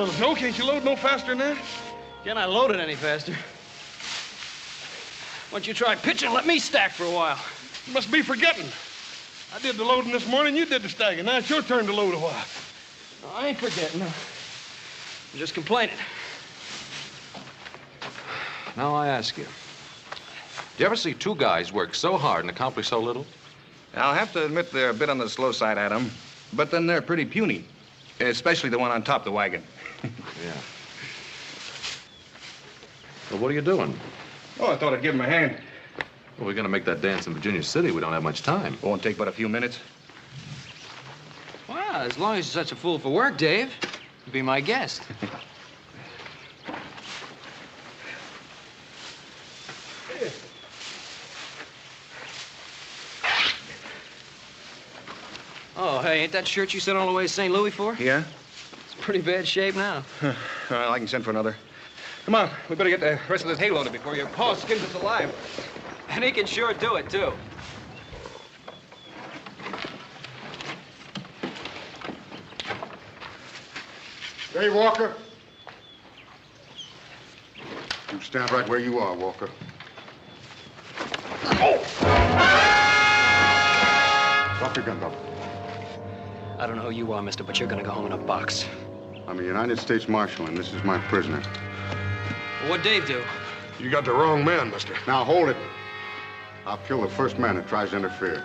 Well, no, can't you load no faster than that? Can I load it any faster? Why don't you try pitching and let me stack for a while? You must be forgetting. I did the loading this morning, you did the stacking. Now it's your turn to load a while. No, I ain't forgetting. I'm just complaining. Now I ask you, do you ever see two guys work so hard and accomplish so little? I'll have to admit they're a bit on the slow side, Adam. But then they're pretty puny, especially the one on top of the wagon. Yeah. Well, what are you doing? Oh, I thought I'd give him a hand. Well, we're going to make that dance in Virginia City. We don't have much time. Won't take but a few minutes. Well, as long as you're such a fool for work, Dave, be my guest. Oh, hey, ain't that shirt you sent all the way to St. Louis for? Yeah? It's pretty bad shape now. Well, I can send for another. Come on, we better get the rest of this hay loaded before your paw skins us alive. And he can sure do it, too. Hey, Walker. You stand right where you are, Walker. Oh! Drop your gun, brother. I don't know who you are, mister, but you're gonna go home in a box. I'm a United States Marshal, and this is my prisoner. Well, what'd Dave do? You got the wrong man, mister. Now, hold it. I'll kill the first man that tries to interfere.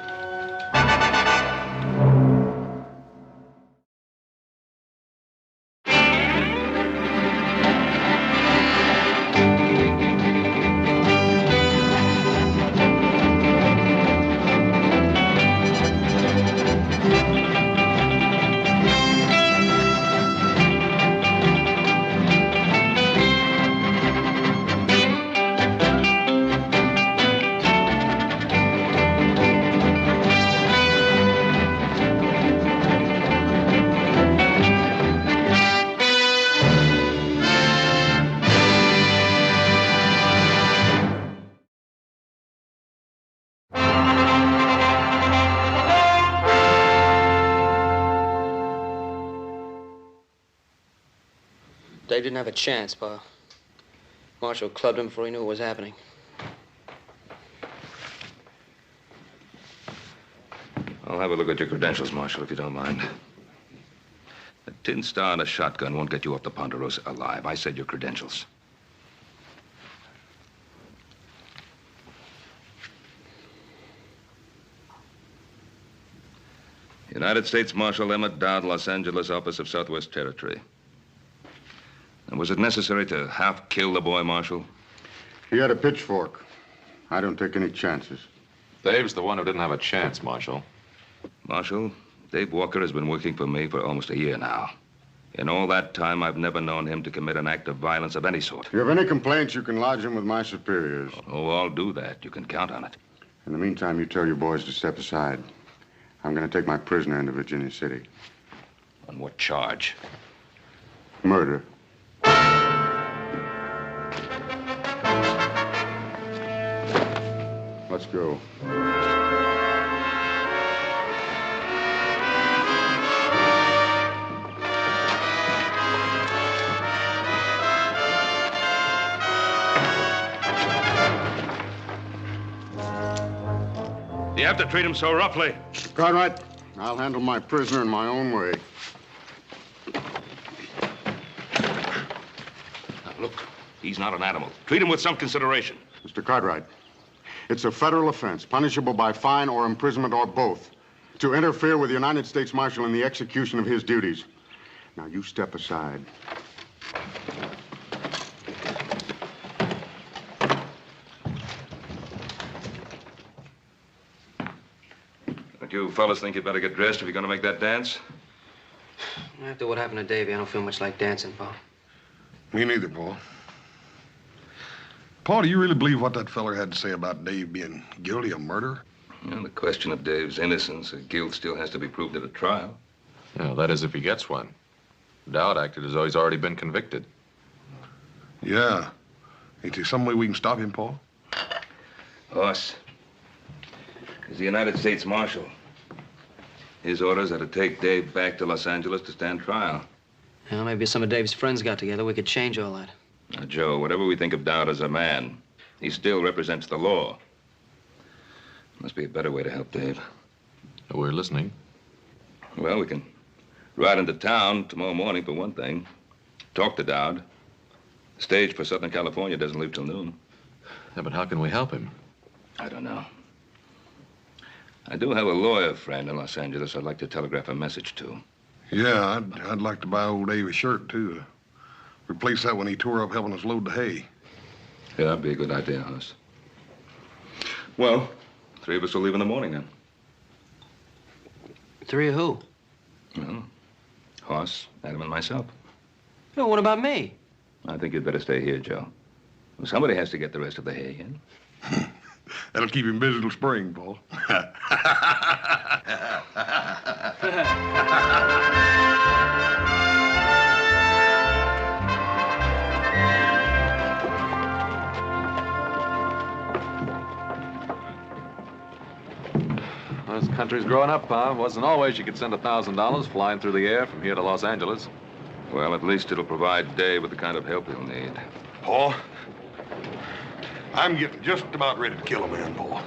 Dave didn't have a chance, Pa. Marshall clubbed him before he knew what was happening. I'll have a look at your credentials, Marshal, if you don't mind. A tin star and a shotgun won't get you off the Ponderosa alive. I said your credentials. United States Marshal Emmett Dowd, Los Angeles, Office of Southwest Territory. And was it necessary to half kill the boy, Marshal? He had a pitchfork. I don't take any chances. Dave's the one who didn't have a chance, Marshal. Marshal, Dave Walker has been working for me for almost a year now. In all that time, I've never known him to commit an act of violence of any sort. If you have any complaints, you can lodge them with my superiors. Oh, I'll do that. You can count on it. In the meantime, you tell your boys to step aside. I'm going to take my prisoner into Virginia City. On what charge? Murder. Let's go. You have to treat him so roughly. Cartwright, I'll handle my prisoner in my own way. Now, look, he's not an animal. Treat him with some consideration. Mr. Cartwright, it's a federal offense, punishable by fine or imprisonment or both, to interfere with the United States Marshal in the execution of his duties. Now, you step aside. Don't you fellas think you'd better get dressed if you're going to make that dance? After what happened to Davey, I don't feel much like dancing, Pa. Me neither, Paul. Paul, do you really believe what that feller had to say about Dave being guilty of murder? Well, the question of Dave's innocence or guilt still has to be proved at a trial. Yeah, that is if he gets one. Dowd acted as though he's already been convicted. Yeah. Ain't there some way we can stop him, Paul? Us. As the United States Marshal. His orders are to take Dave back to Los Angeles to stand trial. Well, maybe some of Dave's friends got together. We could change all that. Now, Joe, whatever we think of Dowd as a man, he still represents the law. Must be a better way to help Dave. We're listening. Well, we can ride into town tomorrow morning, for one thing. Talk to Dowd. The stage for Southern California doesn't leave till noon. Yeah, but how can we help him? I don't know. I do have a lawyer friend in Los Angeles I'd like to telegraph a message to. Yeah, I'd like to buy old Dave a shirt, too. Replace that one he tore up helping us load the hay. Yeah, that'd be a good idea, Hoss. Well, 3 of us will leave in the morning, then. 3 of who? Well, Hoss, Adam, and myself. Oh, what about me? I think you'd better stay here, Joe. Well, somebody has to get the rest of the hay in. That'll keep him busy till spring, Paul. This country's growing up, Pa. Wasn't always you could send $1,000 flying through the air from here to Los Angeles. Well, at least it'll provide Dave with the kind of help he'll need. Paul, I'm getting just about ready to kill a man, Paul.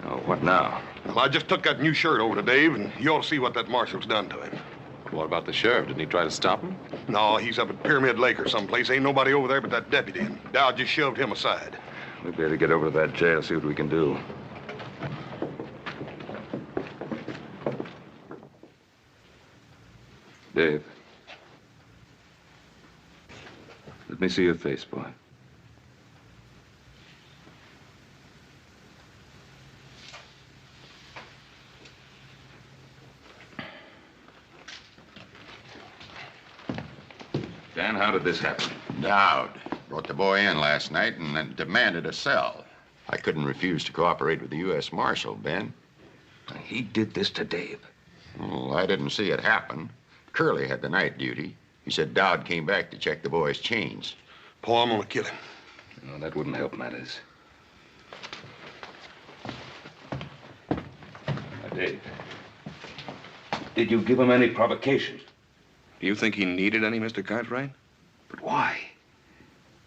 Oh, what now? Well, I just took that new shirt over to Dave, and you ought to see what that marshal's done to him. What about the sheriff? Didn't he try to stop him? No, he's up at Pyramid Lake or someplace. Ain't nobody over there but that deputy, and Dowd just shoved him aside. We better get over to that jail, see what we can do. Dave. Let me see your face, boy. Dan, how did this happen? Dowd brought the boy in last night and then demanded a cell. I couldn't refuse to cooperate with the U.S. Marshal, Ben. He did this to Dave. Well, I didn't see it happen. Curley had the night duty. He said Dowd came back to check the boy's chains. Paul, I'm gonna kill him. No, that wouldn't help matters. Now, Dave, did you give him any provocation? Do you think he needed any, Mr. Cartwright? But why?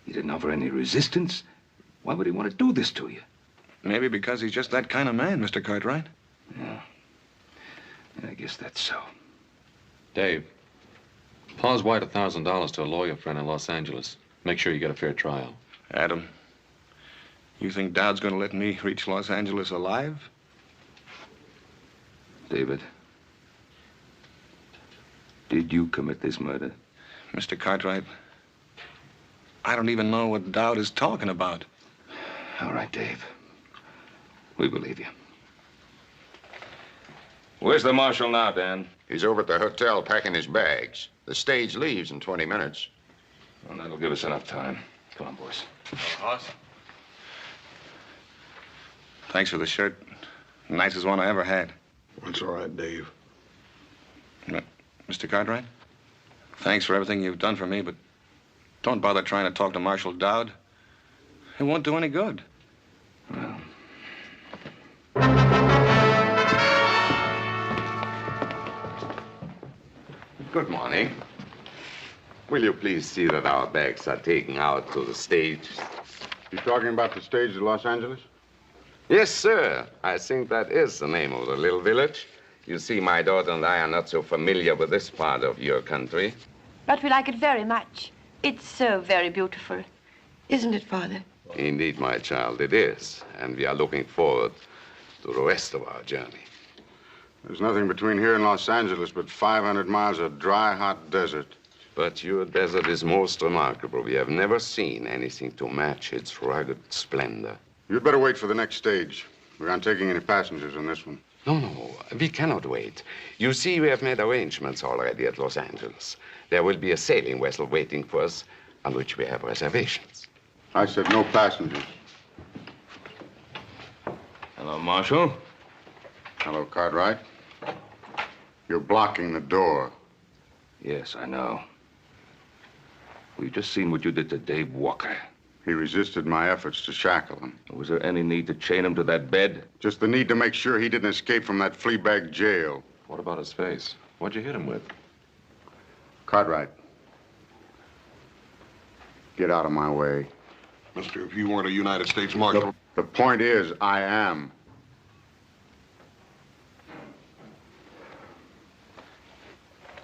He didn't offer any resistance. Why would he want to do this to you? Maybe because he's just that kind of man, Mr. Cartwright. Yeah, I guess that's so. Dave, Pa's wired $1,000 to a lawyer friend in Los Angeles. Make sure you get a fair trial. Adam, you think Dowd's gonna let me reach Los Angeles alive? David, did you commit this murder? Mr. Cartwright, I don't even know what Dowd is talking about. All right, Dave. We believe you. Where's the marshal now, Dan? He's over at the hotel packing his bags. The stage leaves in 20 minutes. Well, that'll give us enough time. Come on, boys. Hoss? Thanks for the shirt. Nicest one I ever had. That's all right, Dave. Mr. Cartwright, thanks for everything you've done for me, but don't bother trying to talk to Marshal Dowd. It won't do any good. Well, Good morning. Will you please see that our bags are taken out to the stage? You talking about the stage at Los Angeles? Yes, sir. I think that is the name of the little village. You see, my daughter and I are not so familiar with this part of your country. But we like it very much. It's so very beautiful. Isn't it, Father? Indeed, my child, it is. And we are looking forward to the rest of our journey. There's nothing between here and Los Angeles but 500 miles of dry, hot desert. But your desert is most remarkable. We have never seen anything to match its rugged splendor. You'd better wait for the next stage. We aren't taking any passengers on this one. No, we cannot wait. You see, we have made arrangements already at Los Angeles. There will be a sailing vessel waiting for us on which we have reservations. I said no passengers. hello, Marshal. Hello, Cartwright. You're blocking the door. Yes, I know. We've just seen what you did to Dave Walker. He resisted my efforts to shackle him. Was there any need to chain him to that bed? Just the need to make sure he didn't escape from that flea bag jail. What about his face? What'd you hit him with? Cartwright, Get out of my way. Mister, if you weren't a United States Marshal... The point is, I am.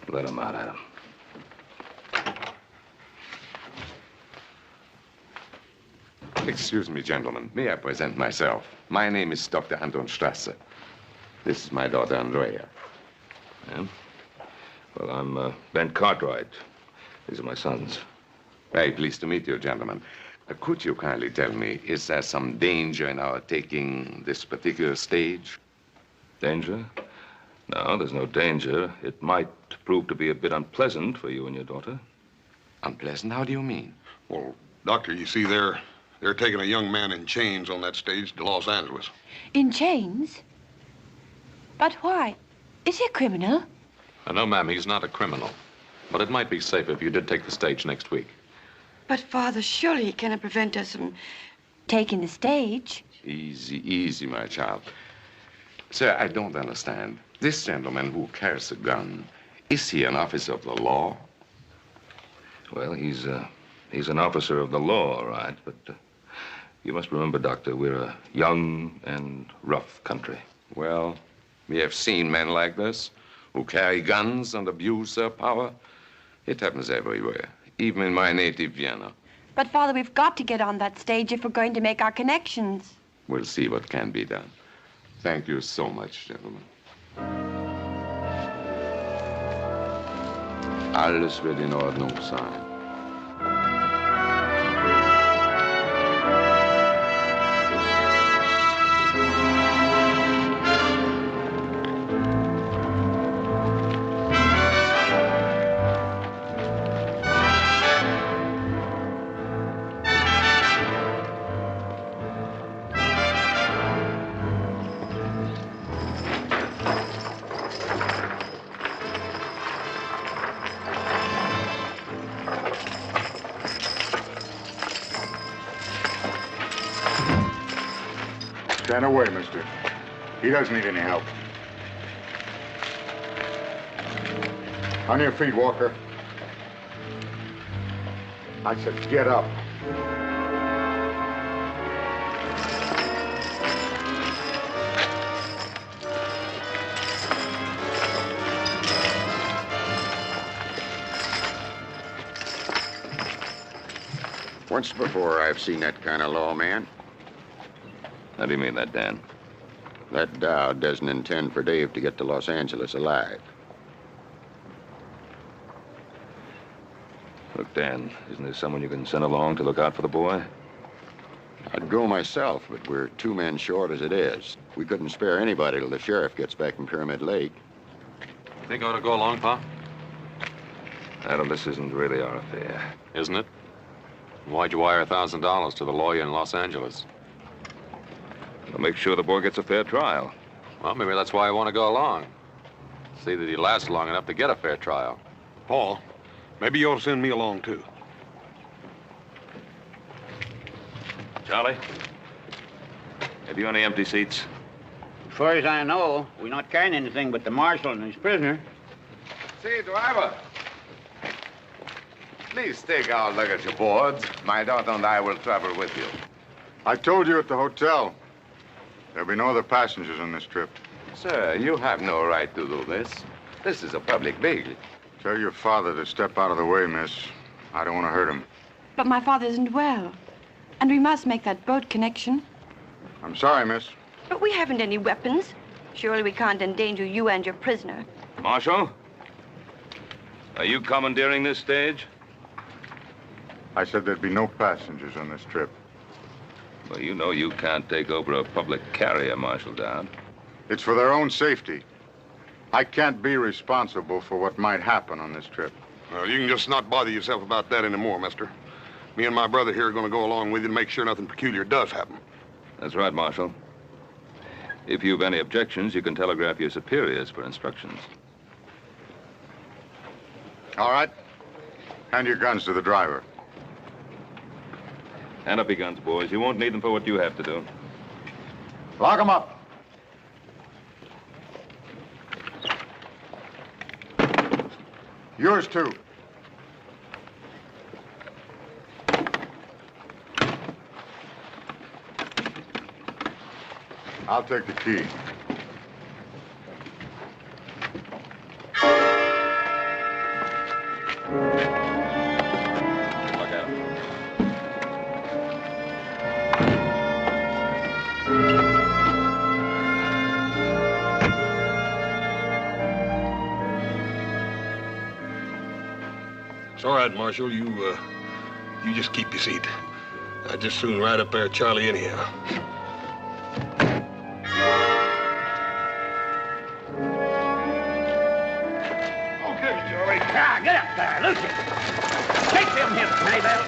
Let him out, Adam. Excuse me, gentlemen. May I present myself? My name is Dr. Anton Strasser. This is my daughter, Andrea. Yeah? Well, I'm Ben Cartwright. These are my sons. Very pleased to meet you, gentlemen. Could you kindly tell me, is there some danger in our taking this particular stage? Danger? No, there's no danger. It might prove to be a bit unpleasant for you and your daughter. Unpleasant? How do you mean? Well, Doctor, you see, they're taking a young man in chains on that stage to Los Angeles. In chains? But why? Is he a criminal? No, ma'am, he's not a criminal. But it might be safer if you did take the stage next week. But, Father, surely he cannot prevent us from taking the stage. Easy, easy, my child. Sir, I don't understand. This gentleman who carries a gun, is he an officer of the law? Well, he's an officer of the law, all right, but you must remember, Doctor, we're a young and rough country. Well, we have seen men like this who carry guns and abuse their power. It happens everywhere, even in my native Vienna. But, Father, we've got to get on that stage if we're going to make our connections. We'll see what can be done. Thank you so much, gentlemen. Alles wird in Ordnung sein. Stand away, mister. He doesn't need any help. On your feet, Walker. I said get up. Once before, I've seen that kind of law, man. How do you mean that, Dan? That Dowd doesn't intend for Dave to get to Los Angeles alive. Look, Dan, isn't there someone you can send along to look out for the boy? I'd go myself, but we're 2 men short as it is. We couldn't spare anybody till the sheriff gets back from Pyramid Lake. You think I ought to go along, Pa? Adam, this isn't really our affair. Isn't it? Why'd you wire $1,000 to the lawyer in Los Angeles? We'll make sure the boy gets a fair trial. Well, maybe that's why I want to go along. See that he lasts long enough to get a fair trial. Paul, maybe you ought to send me along, too. Charlie, have you any empty seats? As far as I know, we're not carrying anything but the marshal and his prisoner. Say, driver. Please take our luggage aboard. My daughter and I will travel with you. I told you at the hotel. There'll be no other passengers on this trip. Sir, you have no right to do this. This is a public vehicle. Tell your father to step out of the way, miss. I don't want to hurt him. But my father isn't well. And we must make that boat connection. I'm sorry, miss. But we haven't any weapons. Surely we can't endanger you and your prisoner. Marshal, are you commandeering this stage? I said there'd be no passengers on this trip. Well, you know you can't take over a public carrier, Marshal Dowd. It's for their own safety. I can't be responsible for what might happen on this trip. Well, you can just not bother yourself about that anymore, mister. Me and my brother here are going to go along with you to make sure nothing peculiar does happen. That's right, Marshal. If you've any objections, you can telegraph your superiors for instructions. All right. Hand your guns to the driver. Hand up your guns, boys. You won't need them for what you have to do. Lock them up. Yours, too. I'll take the key. Look at him. It's all right, Marshal. You just keep your seat. I'd just soon ride up there with Charlie anyhow. Okay, Charlie. Ah, get up there, Lucy. Take them hips, Maybell.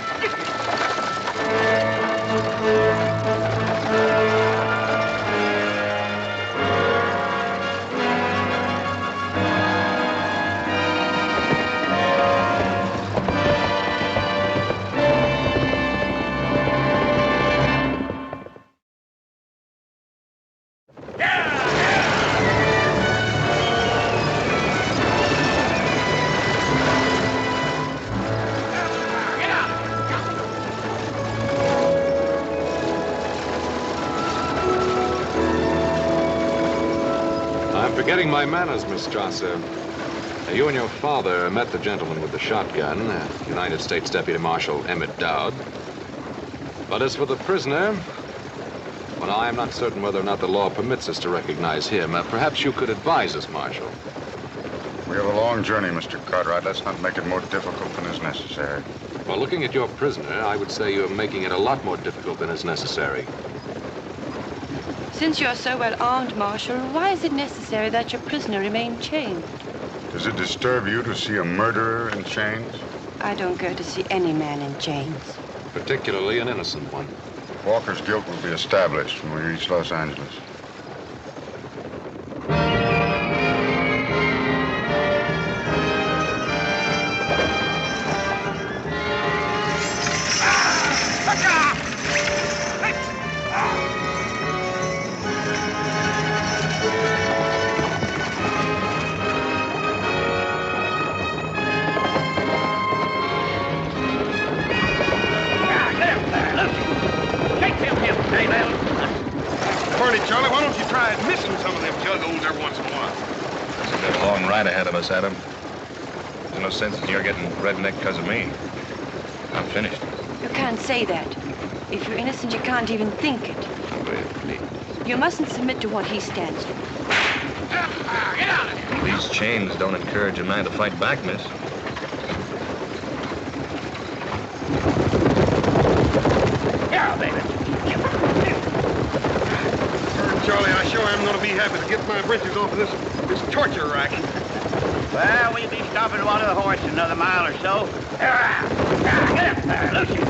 I'm forgetting my manners, Miss Strasser. You and your father met the gentleman with the shotgun, United States Deputy Marshal Emmett Dowd. But as for the prisoner, well, I am not certain whether or not the law permits us to recognize him. Perhaps you could advise us, Marshal. We have a long journey, Mr. Cartwright. Let's not make it more difficult than is necessary. Well, looking at your prisoner, I would say you're making it a lot more difficult than is necessary. Since you're so well armed, Marshal, why is it necessary that your prisoner remain chained? Does it disturb you to see a murderer in chains? I don't go to see any man in chains. Particularly an innocent one. Walker's guilt will be established when we reach Los Angeles. Charlie, why don't you try missing some of them juggos every once in a while? We've got a long ride ahead of us, Adam. There's no sense in your getting redneck because of me. I'm finished. You can't say that. If you're innocent, you can't even think it. Well, please. You mustn't submit to what he stands for. Get out of here. These chains don't encourage a man to fight back, miss. Here, baby. Charlie, I sure am going to be happy to get my britches off of this torture rack. Well, we'll be stopping to water the horse in another mile or so. Get up there, Lucy.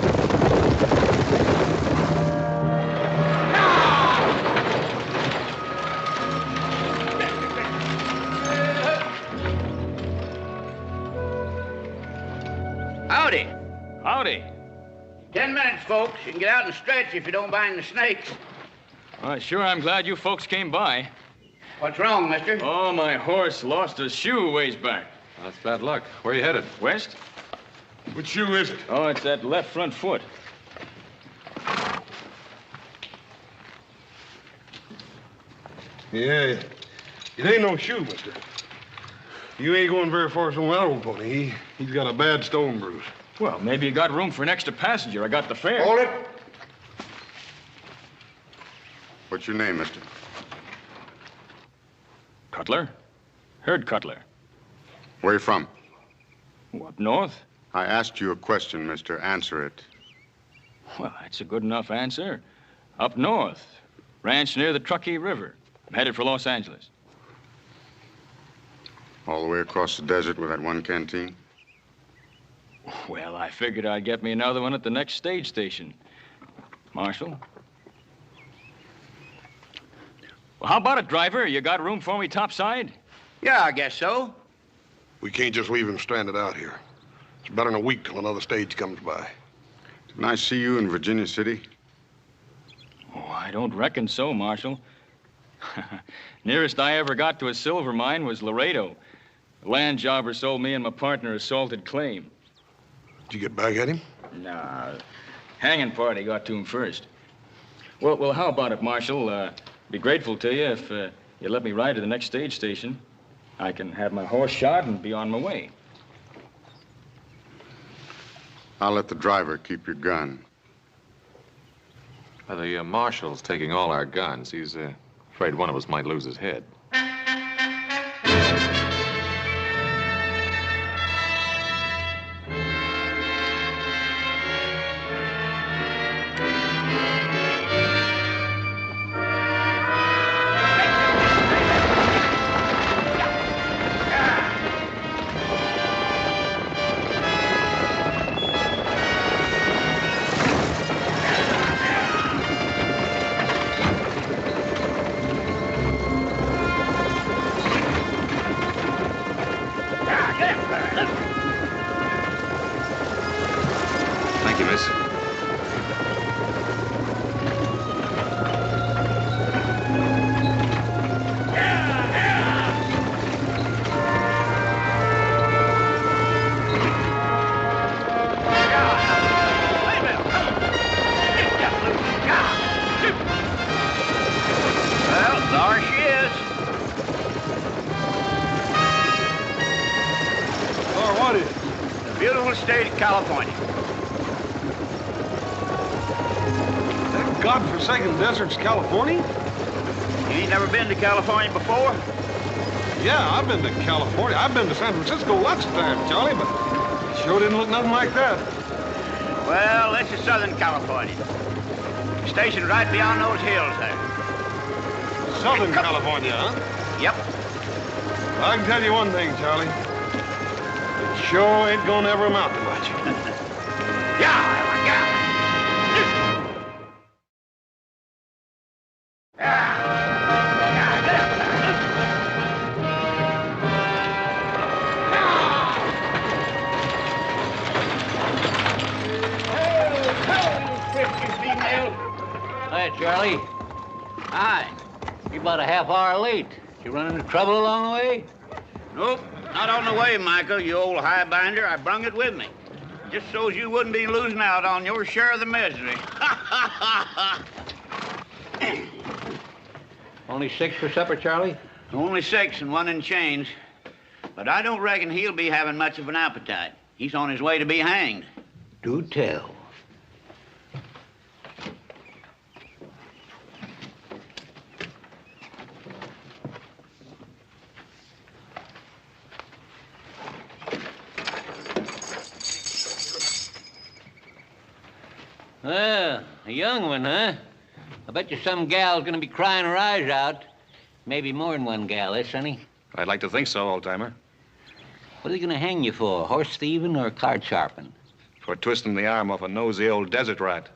Howdy. Howdy. 10 minutes, folks. You can get out and stretch if you don't mind the snakes. Sure, I'm glad you folks came by. What's wrong, mister? Oh, my horse lost a shoe ways back. That's bad luck. Where are you headed? West? Which shoe is it? Oh, it's that left front foot. Yeah, it ain't no shoe, mister. You ain't going very far from that old pony. He's got a bad stone bruise. Well, maybe you got room for an extra passenger. I got the fare. Hold it. What's your name, mister? Cutler? Herd Cutler. Where you from? Up north? I asked you a question, mister. Answer it. Well, that's a good enough answer. Up north. Ranch near the Truckee River. I'm headed for Los Angeles. All the way across the desert with that one canteen? Well, I figured I'd get me another one at the next stage station. Marshal? Well, how about it, driver? You got room for me topside? Yeah, I guess so. We can't just leave him stranded out here. It's better than a week till another stage comes by. Didn't I see you in Virginia City? Oh, I don't reckon so, Marshal. Nearest I ever got to a silver mine was Laredo. The land jobber sold me and my partner a salted claim. Did you get back at him? Nah, hanging party got to him first. Well, how about it, Marshal? Be grateful to you if you let me ride to the next stage station. I can have my horse shod and be on my way. I'll let the driver keep your gun. The marshal's taking all our guns. He's afraid one of us might lose his head. Thank you, miss. Well, there she is. Or what is? The beautiful state of California. That godforsaken desert's California? You ain't never been to California before? Yeah, I've been to California. I've been to San Francisco lots of times, Charlie, but it sure didn't look nothing like that. Well, this is Southern California. Stationed right beyond those hills there. Southern California, huh? Yep. Well, I can tell you one thing, Charlie. It sure ain't gonna ever amount to much. Yeah. Hi, Charlie. Hi. You're about a half hour late. You run into trouble along the way? Nope, not on the way, Michael, you old highbinder. I brung it with me. Just so's you wouldn't be losing out on your share of the misery. Only 6 for supper, Charlie? Only 6 and 1 in change. But I don't reckon he'll be having much of an appetite. He's on his way to be hanged. Do tell. Well, a young one, huh? I bet you some gal's gonna be crying her eyes out. Maybe more than one gal, Sonny? I'd like to think so, old-timer. What are they gonna hang you for, horse thieving or card sharping? For twisting the arm off a nosy old desert rat.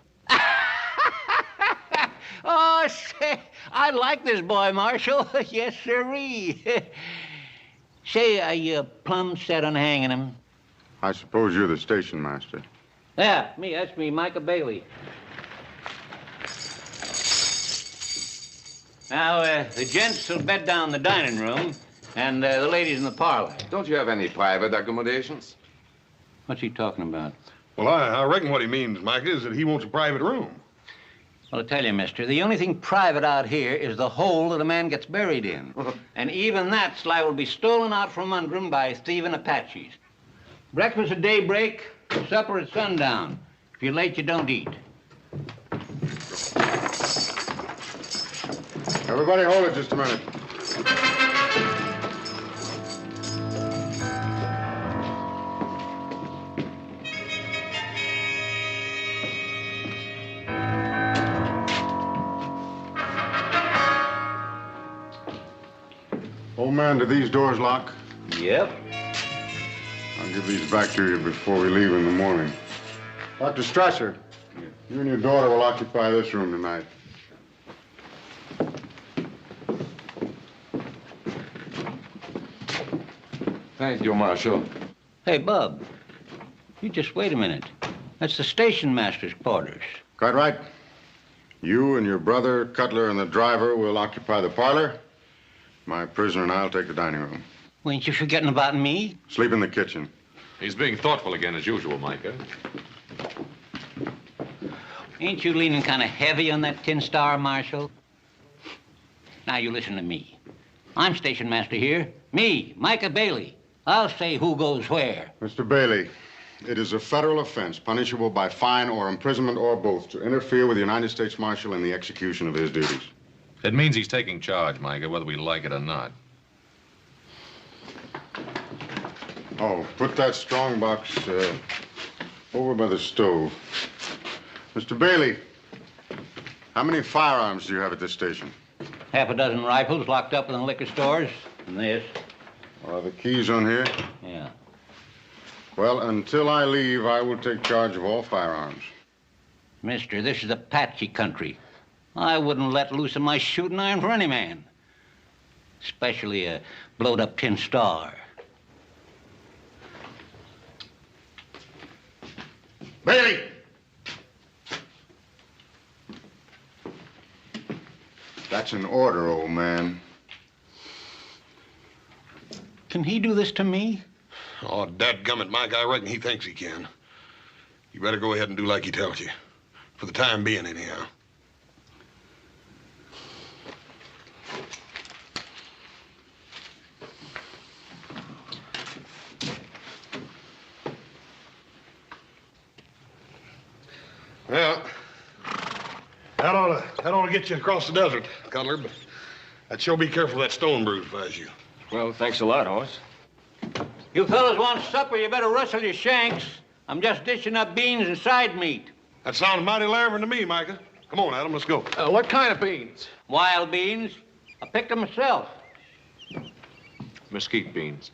Oh, say, I like this boy, Marshal. Yes, sirree. Say, are you plumb set on hanging him? I suppose you're the station master. Yeah, me. That's me, Micah Bailey. Now, the gents will bed down in the dining room, and the ladies in the parlor. Don't you have any private accommodations? What's he talking about? Well, I reckon what he means, Mike, is that he wants a private room. Well, I tell you, mister, the only thing private out here is the hole that a man gets buried in. And even that Sly will be stolen out from under him by thieving Apaches. Breakfast at daybreak, supper at sundown. If you're late, you don't eat. Everybody hold it just a minute. Old man, do these doors lock? Yep. I'll give these back to you before we leave in the morning. Dr. Strasser, you and your daughter will occupy this room tonight. Thank you, Marshal. Hey, Bub, you just wait a minute. That's the station master's quarters. Quite right. You and your brother, Cutler, and the driver will occupy the parlor. My prisoner and I'll take the dining room. Well, ain't you forgetting about me? Sleep in the kitchen. He's being thoughtful again, as usual, Micah. Ain't you leaning kind of heavy on that tin star, Marshal? Now, you listen to me. I'm station master here. Me, Micah Bailey. I'll say who goes where. Mr. Bailey, it is a federal offense punishable by fine or imprisonment or both to interfere with the United States Marshal in the execution of his duties. It means he's taking charge, Micah, whether we like it or not. Oh, put that strong box over by the stove. Mr. Bailey, how many firearms do you have at this station? Half a dozen rifles locked up in the liquor stores, and this. Are the keys on here? Yeah. Well, until I leave, I will take charge of all firearms. Mister, this is Apache country. I wouldn't let loose of my shooting iron for any man. Especially a blowed-up tin star. Bailey! That's an order, old man. Can he do this to me? Oh, dadgummit, Mike, I reckon he thinks he can. You better go ahead and do like he tells you. For the time being, anyhow. Well, that ought to get you across the desert, Cutler, but I'd sure be careful of that stone bruise if I was you. Well, thanks a lot, Hoss. You fellas want supper, you better rustle your shanks. I'm just dishing up beans and side meat. That sounds mighty larvin to me, Micah. Come on, Adam, let's go. What kind of beans? Wild beans. I picked them myself. Mesquite beans.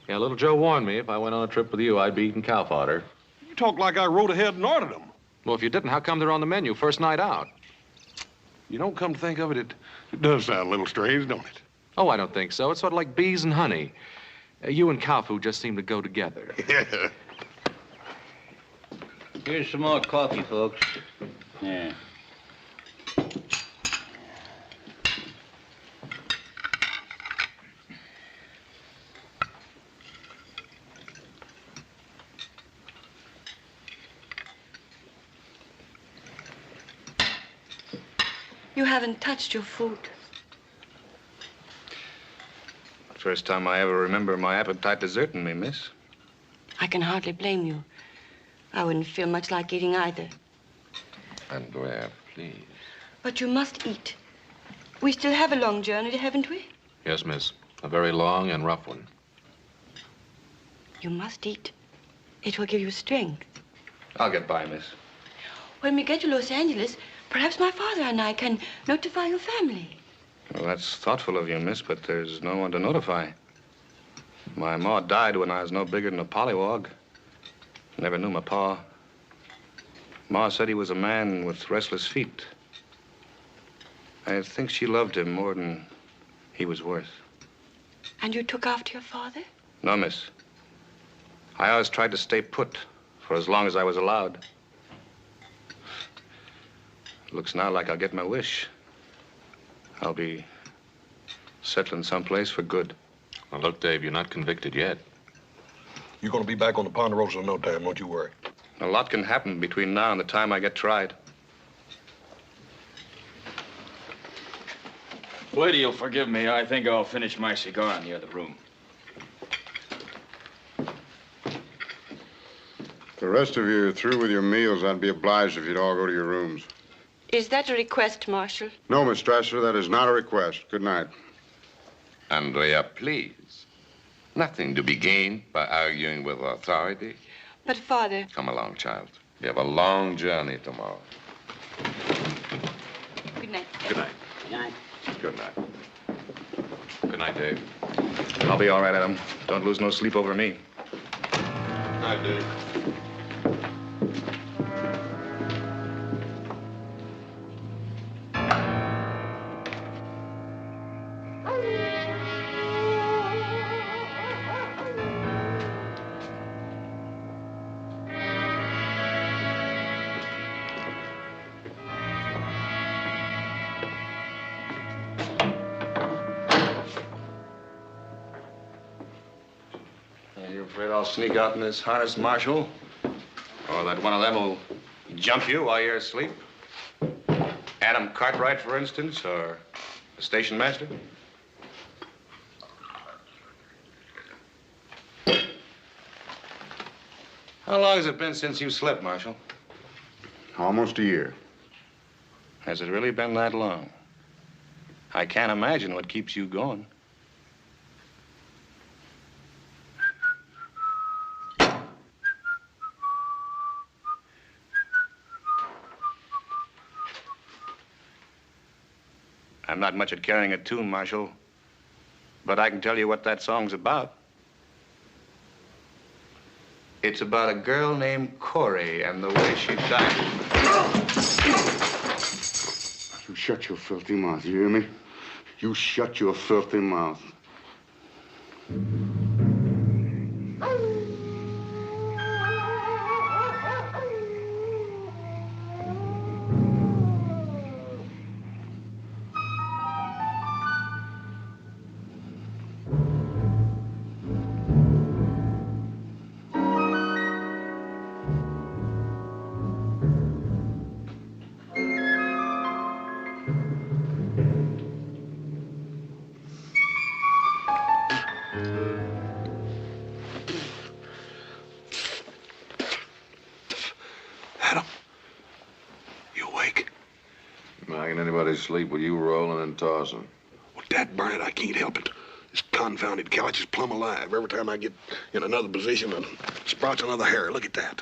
Yeah, little Joe warned me if I went on a trip with you, I'd be eating cow fodder. You talk like I rode ahead and ordered them. Well, if you didn't, how come they're on the menu first night out? You don't come to think of it, it does sound a little strange, don't it? Oh, I don't think so. It's sort of like bees and honey. You and cow food just seem to go together. Yeah. Here's some more coffee, folks. Yeah. You haven't touched your food. First time I ever remember my appetite deserting me, miss. I can hardly blame you. I wouldn't feel much like eating either. Andrea, please. But you must eat. We still have a long journey, haven't we? Yes, miss. A very long and rough one. You must eat. It will give you strength. I'll get by, miss. When we get to Los Angeles, perhaps my father and I can notify your family. Well, that's thoughtful of you, miss, but there's no one to notify. My ma died when I was no bigger than a pollywog. Never knew my pa. Ma said he was a man with restless feet. I think she loved him more than he was worth. And you took after your father? No, miss. I always tried to stay put for as long as I was allowed. Looks now like I'll get my wish. I'll be settling someplace for good. Well, look, Dave, you're not convicted yet. You're going to be back on the Ponderosa in no time, don't you worry. A lot can happen between now and the time I get tried. Lady, you'll forgive me. I think I'll finish my cigar in the other room. If the rest of you are through with your meals, I'd be obliged if you'd all go to your rooms. Is that a request, Marshal? No, Miss Strasser, that is not a request. Good night. Andrea, please. Nothing to be gained by arguing with authority. But, Father... Come along, child. We have a long journey tomorrow. Good night. Good night. Good night. Good night. Good night, Dave. I'll be all right, Adam. Don't lose no sleep over me. Night, Dave. You afraid I'll sneak out in this harness, Marshal? Or that one of them will jump you while you're asleep? Adam Cartwright, for instance, or The station master? How long has it been since you slept, Marshal? Almost a year. Has it really been that long? I can't imagine what keeps you going. I'm not much at carrying a tune, Marshal, but I can tell you what that song's about. It's about a girl named Corey and the way she died. You shut your filthy mouth, you hear me? You shut your filthy mouth. Sleep with you rolling and tossing. Well, Dad burn it, I can't help it. This confounded couch is plumb alive. Every time I get in another position, it sprouts another hair. Look at that.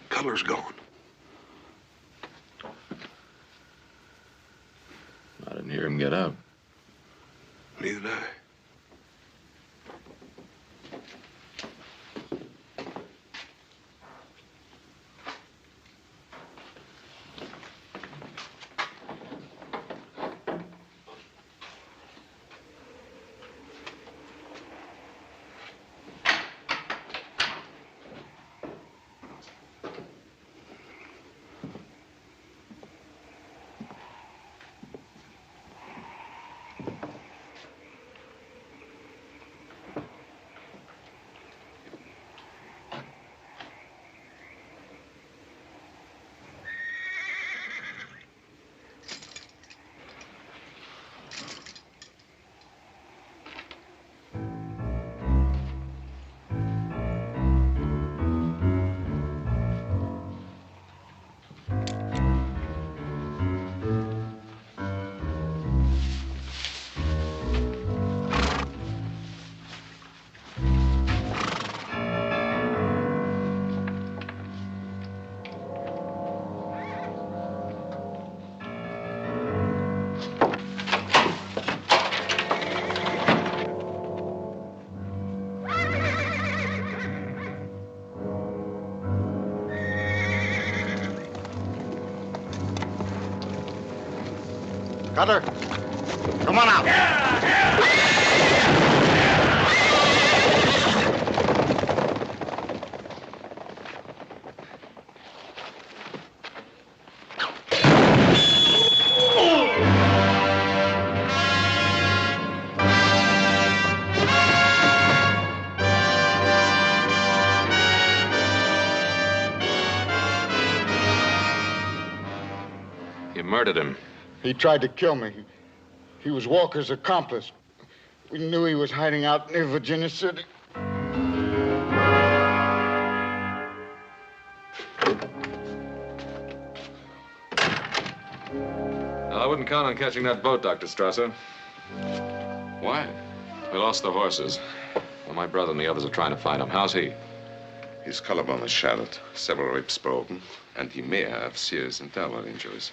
Cutler's gone. I didn't hear him get up. Neither did I. Cutler, come on out. You murdered him. He tried to kill me. He was Walker's accomplice. We knew he was hiding out near Virginia City. I wouldn't count on catching that boat, Dr. Strasser. Why? We lost the horses. Well, my brother and the others are trying to find him. How's he? His collarbone is shattered, several ribs broken, and he may have serious internal injuries.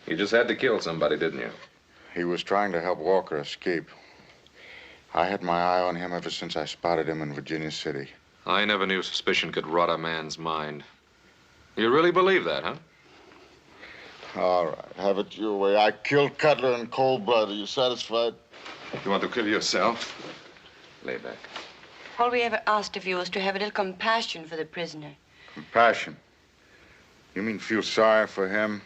You just had to kill somebody, didn't you? He was trying to help Walker escape. I had my eye on him ever since I spotted him in Virginia City. I never knew suspicion could rot a man's mind. You really believe that, huh? All right, have it your way. I killed Cutler in cold blood. Are you satisfied? You want to kill yourself? Lay back. All we ever asked of you was to have a little compassion for the prisoner. Compassion? You mean feel sorry for him?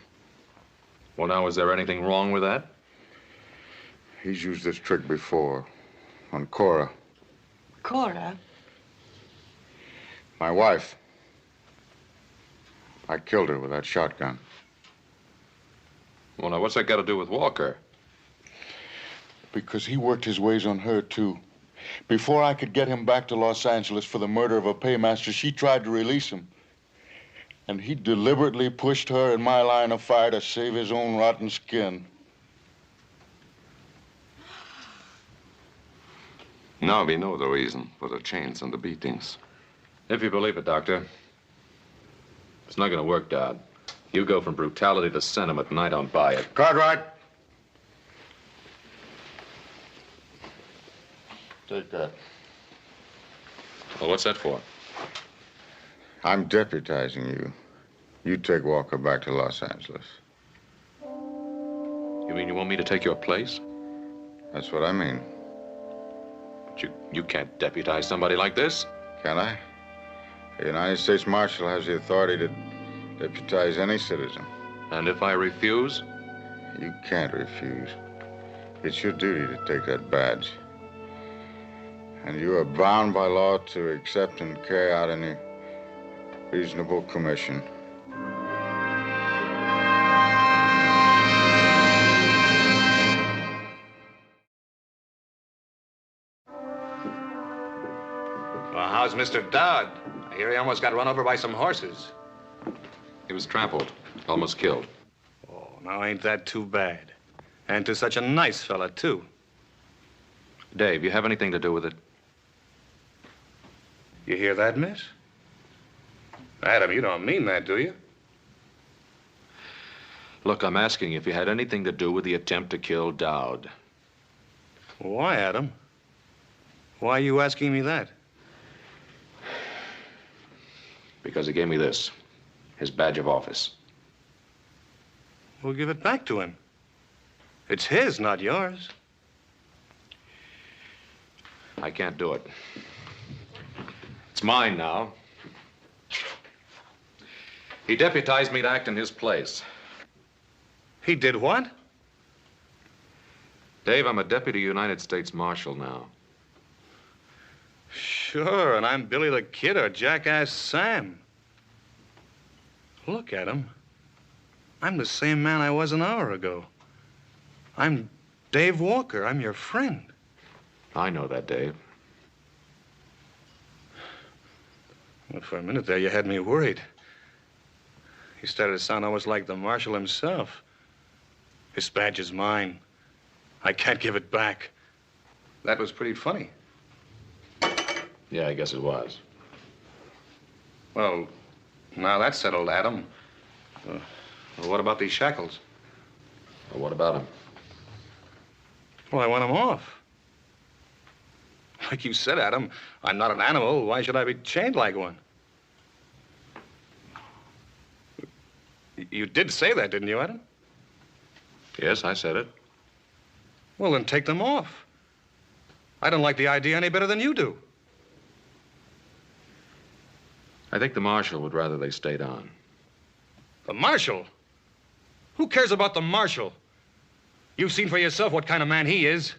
Well, now, is there anything wrong with that? He's used this trick before. On Cora. Cora? My wife. I killed her with that shotgun. Well, now, what's that got to do with Walker? Because he worked his ways on her, too. Before I could get him back to Los Angeles for the murder of a paymaster, she tried to release him. And he deliberately pushed her in my line of fire to save his own rotten skin. Now we know the reason for the chains and the beatings. If you believe it, Doctor. It's not going to work, Dad. You go from brutality to sentiment, and I don't buy it. Cartwright. Take that. Well, what's that for? I'm deputizing you. You take Walker back to Los Angeles. You mean you want me to take your place? That's what I mean. But you can't deputize somebody like this. Can I? The United States Marshal has the authority to deputize any citizen. And if I refuse? You can't refuse. It's your duty to take that badge. And you are bound by law to accept and carry out any reasonable commission. Well, how's Mr. Dowd? I hear he almost got run over by some horses. He was trampled, almost killed. Oh, now ain't that too bad? And to such a nice fella, too. Dave, you have anything to do with it? You hear that, miss? Adam, you don't mean that, do you? Look, I'm asking if you had anything to do with the attempt to kill Dowd. Why, Adam? Why are you asking me that? Because he gave me this, his badge of office. We'll give it back to him. It's his, not yours. I can't do it. It's mine now. He deputized me to act in his place. He did what? Dave, I'm a deputy United States Marshal now. Sure, and I'm Billy the Kid or Jackass Sam. Look at him. I'm the same man I was an hour ago. I'm Dave Walker. I'm your friend. I know that, Dave. Well, for a minute there, you had me worried. You started to sound almost like the marshal himself. This badge is mine. I can't give it back. That was pretty funny. Yeah, I guess it was. Well, now that's settled, Adam. Well, what about these shackles? Well, what about him? Well, I want them off. Like you said, Adam, I'm not an animal. Why should I be chained like one? You did say that, didn't you, Adam? Yes, I said it. Well, then take them off. I don't like the idea any better than you do. I think the marshal would rather they stayed on. The marshal? Who cares about the marshal? You've seen for yourself what kind of man he is.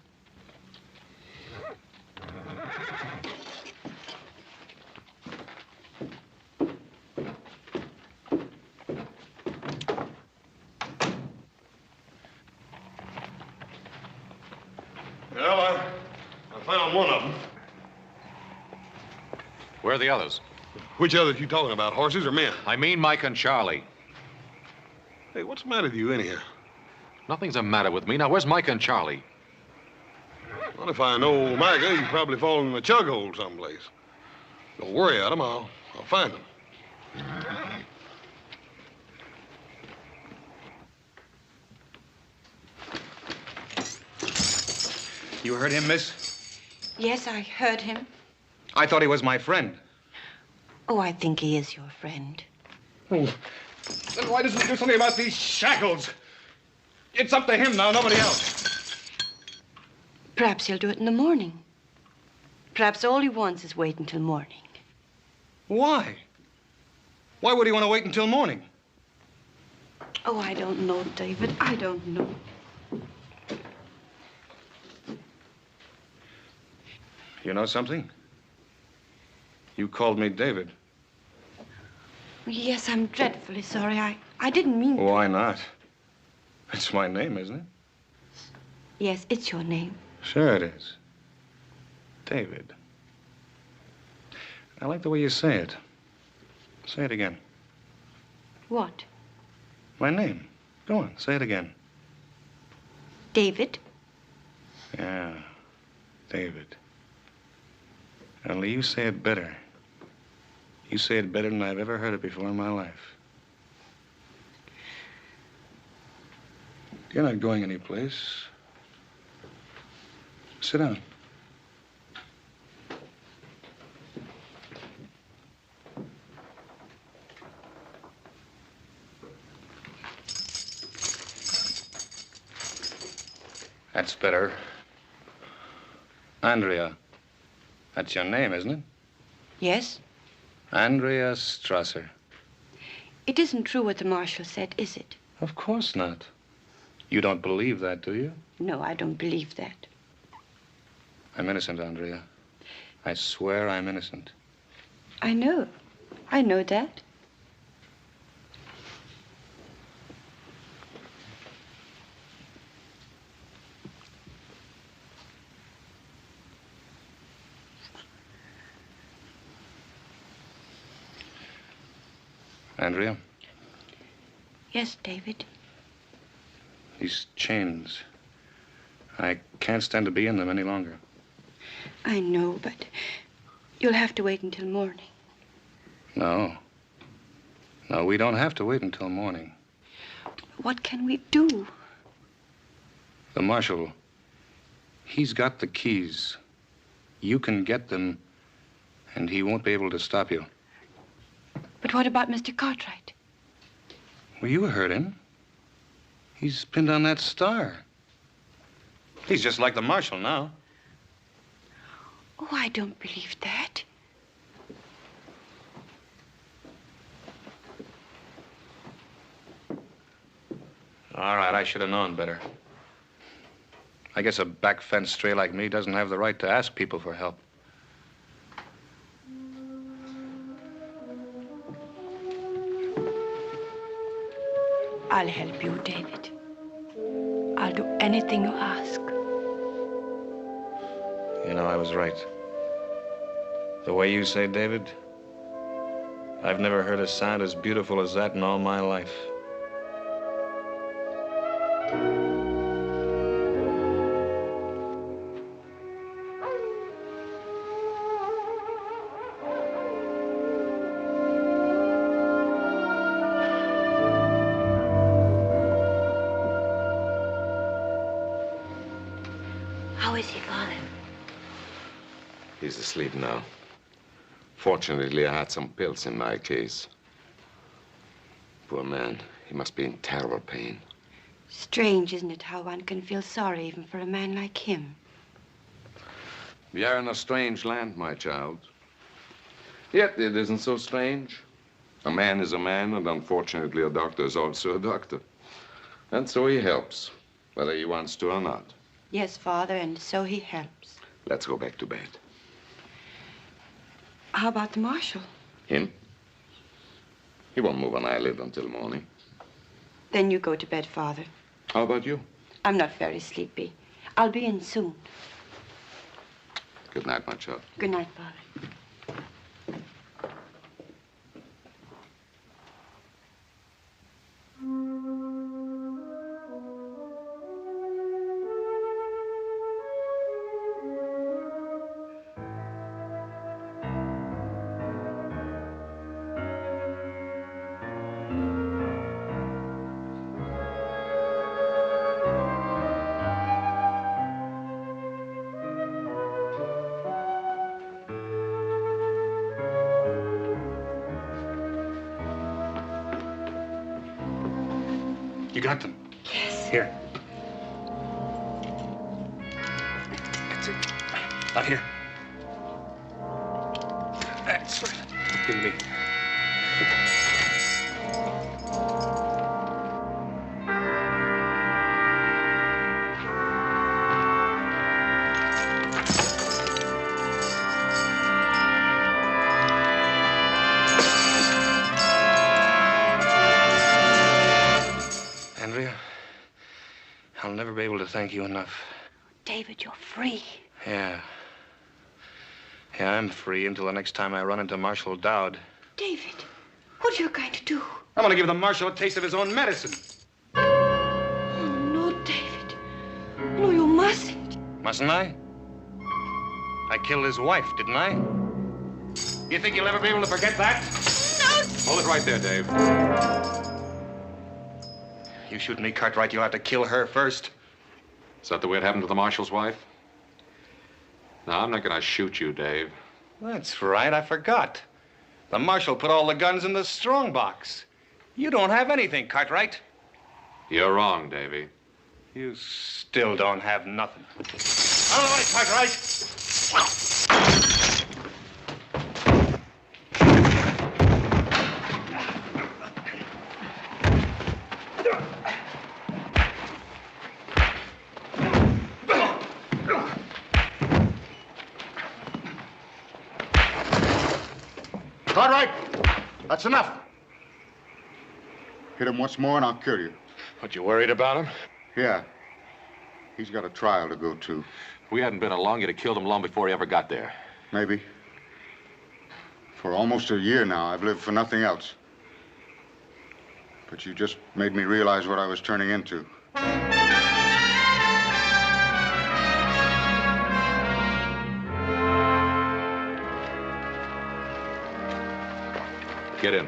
Well, I found one of them. Where are the others? Which others you talking about, horses or men? I mean Mike and Charlie. Hey, what's the matter with you anyhow? Nothing's the matter with me. Now, where's Mike and Charlie? Well, if I know Micah, he's probably fallen in a chug hole someplace. Don't worry, Adam. I'll find him. You heard him, miss? Yes, I heard him. I thought he was my friend. Oh, I think he is your friend. Oh. Then why doesn't he do something about these shackles? It's up to him now, nobody else. Perhaps he'll do it in the morning. Perhaps all he wants is wait until morning. Why? Why would he want to wait until morning? Oh, I don't know, David. I don't know. You know something? You called me David. Yes, I'm dreadfully sorry. I didn't mean to. Why not? It's my name, isn't it? Yes, it's your name. Sure it is. David. I like the way you say it. Say it again. What? My name. Go on, say it again. David? Yeah, David. Only you say it better. You say it better than I've ever heard it before in my life. You're not going anyplace. Sit down. That's better. Andrea. That's your name, isn't it? Yes? Andrea Strasser. It isn't true what the marshal said, is it? Of course not. You don't believe that, do you? No, I don't believe that. I'm innocent, Andrea. I swear I'm innocent. I know. I know that. Andrea, Yes, David. these chains. I can't stand to be in them any longer. I know, but you'll have to wait until morning. No. No, we don't have to wait until morning. What can we do? The marshal, he's got the keys. You can get them, and he won't be able to stop you. But what about Mr. Cartwright? Well, you heard him. He's pinned on that star. He's just like the marshal now. Oh, I don't believe that. All right, I should have known better. I guess a back fence stray like me doesn't have the right to ask people for help. I'll help you, David. I'll do anything you ask. You know, I was right. The way you say David, I've never heard a sound as beautiful as that in all my life. How is he, Father? He's asleep now. Fortunately, I had some pills in my case. Poor man. He must be in terrible pain. Strange, isn't it, how one can feel sorry even for a man like him? We are in a strange land, my child. Yet it isn't so strange. A man is a man, and unfortunately, a doctor is also a doctor. And so he helps, whether he wants to or not. Yes, Father, and so he helps. Let's go back to bed. How about the marshal? Him? He won't move an eyelid until morning. Then you go to bed, Father. How about you? I'm not very sleepy. I'll be in soon. Good night, my child. Good night, Father. You got them? Yes. Here. That's it. Out here. That's right. Give me. Andrea, I'll never be able to thank you enough. David, you're free. Yeah. Yeah, I'm free until the next time I run into Marshal Dowd. David, what are you going to do? I'm gonna give the Marshal a taste of his own medicine. Oh, no, David. No, you mustn't. Mustn't I? I killed his wife, didn't I? You think you'll ever be able to forget that? Hold it right there, Dave. You shoot me, Cartwright, you'll have to kill her first. Is that the way it happened to the Marshal's wife? No, I'm not gonna shoot you, Dave. That's right, I forgot. The Marshal put all the guns in the strong box. You don't have anything, Cartwright. You're wrong, Davy. You still don't have nothing. Out of the way, Cartwright! Cartwright, that's enough. Hit him once more and I'll kill you. What, you worried about him? Yeah. He's got a trial to go to. If we hadn't been along, you'd have killed him long before he ever got there. Maybe. For almost a year now, I've lived for nothing else. But you just made me realize what I was turning into. Get in.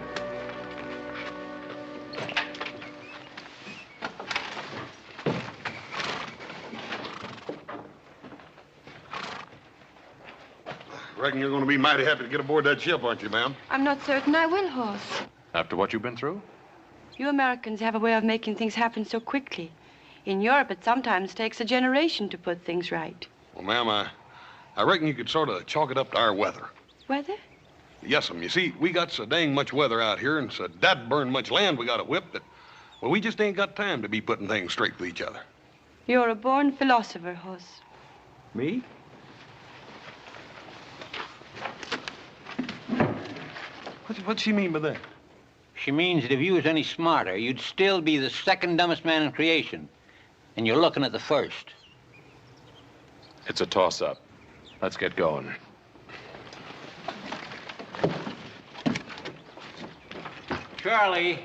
Reckon you're going to be mighty happy to get aboard that ship, aren't you, ma'am? I'm not certain I will, Hoss. After what you've been through? You Americans have a way of making things happen so quickly. In Europe, it sometimes takes a generation to put things right. Well, ma'am, I reckon you could sort of chalk it up to our weather. Weather? Yes'm. You see, we got so dang much weather out here and so that burn much land we got to whip that, well, we just ain't got time to be putting things straight with each other. You're a born philosopher, Hoss. Me? What's she mean by that? She means that if you was any smarter, you'd still be the second dumbest man in creation. And you're looking at the first. It's a toss-up. Let's get going. Charlie,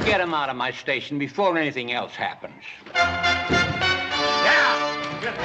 get him out of my station before anything else happens. Yeah! Get it.